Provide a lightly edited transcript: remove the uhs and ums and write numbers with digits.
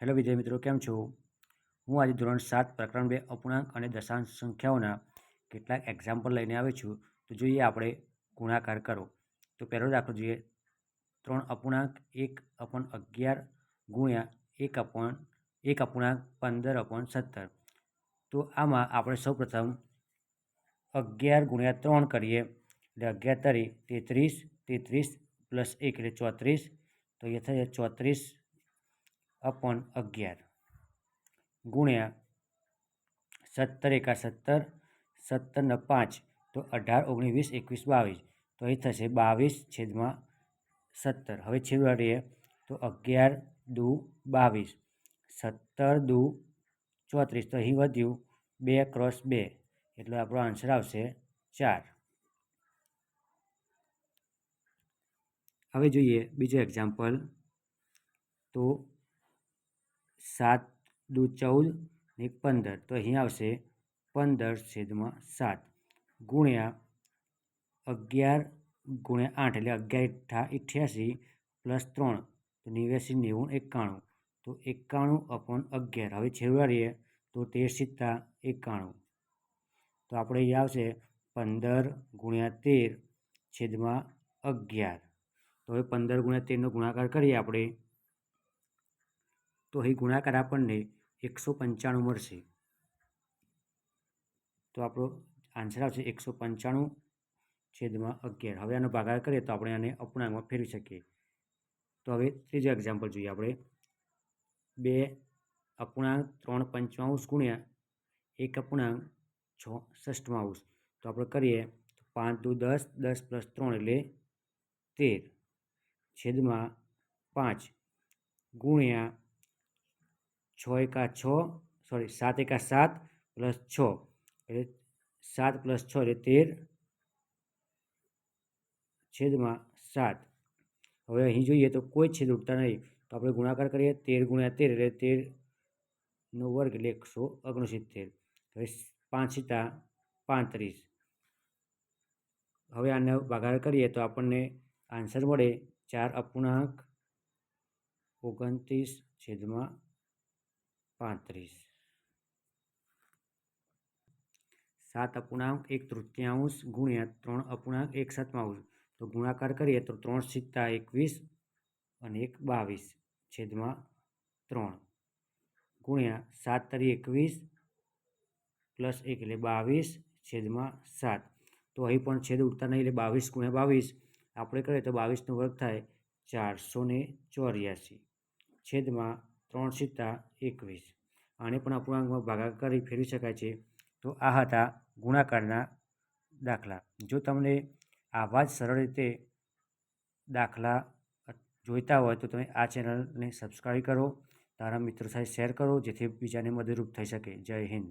Hello વિદ્યાર્થી મિત્રો, કેમ છો? હું આજે ધોરણ 7 પ્રકરણ 2 અપૂર્ણાંક અને દશાંશ સંખ્યાઓના કેટલાક એક્ઝામ્પલ લઈને આવ્યો છું. તો જોઈએ આપણે ગુણાકાર કરો. તો પહેલો દાખલો જોઈએ. 3 અપૂર્ણાંક 1/11 ગુણ્યા 1 અપૂર્ણાંક 15/17. તો આમાં આપણે સૌપ્રથમ 11 ગુણ્યા 3 કરીએ એટલે 11 તરી 33, 33 પ્લસ 1 એટલે 34. તો એ થશે 34/11 ગુણ્યા 17 એકા 17, 17 ને 5 તો 18, 19, 20, 21, 22. તો એ થશે 22/17. હવે છેદ ઉડાડીએ તો 11 દુ 22, 17 દુ 34. તો અહીં વધ્યું 2 × 2 એટલે આપણો આન્સર આવશે 4. હવે જોઈએ બીજો એક્ઝામ્પલ. તો 7 દુ 14 ને 15. તો અહીં આવશે 15/7 ગુણ્યા 11 ગુણ્યા 8 એટલે 11 × 88 પ્લસ 3 તો 89, 90, 91. તો 91/11. હવે છેદ ઉડાડીએ તો 13 × 91. તો આપણે અહીં આવશે 15 ગુણ્યા 13/11. તો હવે 15 ગુણ્યા 13નો ગુણાકાર કરીએ આપણે તો અહીં ગુણાકાર આપણને 195 મળશે. તો આપણો આન્સર આવશે 195/11. હવે આનો ભાગાકાર કરીએ તો આપણે આને અપૂર્ણાંકમાં ફેરવી શકીએ. તો હવે ત્રીજો એક્ઝામ્પલ જોઈએ આપણે. 2 અપૂર્ણાંક 3/55 ગુણ્યા 1 અપૂર્ણાંક 6/6. તો આપણે કરીએ તો 5 દુ 10, 10 પ્લસ 3 એટલે 13 છેદમાં 5 ગુણ્યા 7 એકા 7 પ્લસ 6 એટલે 7 પ્લસ 6 એટલે 13 છેદમાં 7. હવે અહીં જોઈએ તો કોઈ છેદ ઉડતા નહીં તો આપણે ગુણાકાર કરીએ 13 ગુણ્યા 13 એટલે 13નો વર્ગ એટલે 169. હવે 5 × 35. હવે આનો ભાગાકાર કરીએ તો આપણને આન્સર મળે 4/29/35. 7 અપૂર્ણાંક 1/3 ગુણ્યા 3 અપૂર્ણાંક 1/7. તો ગુણાકાર કરીએ તો 3 × 21 અને 1/22/3 ગુણ્યા 7 તરી 21 પ્લસ 1 એટલે 22/7. તો અહીં પણ છેદ ઉડતા નહીં એટલે 22 × 22 આપણે કરીએ તો 22નો વર્ગ થાય 484 છેદમાં 3 × 21. આને પણ અપૂર્ણાંકમાં ભાગાકાર કરી ફેરવી શકાય છે. તો આ હતા ગુણાકારના દાખલા. જો તમને આવા જ સરળ રીતે દાખલા જોઈતા હોય તો તમે આ ચેનલને સબસ્ક્રાઈબ કરો, તમારા મિત્રો સાથે શેર કરો જેથી બીજાને મદદરૂપ થઈ શકે. જય હિન્દ.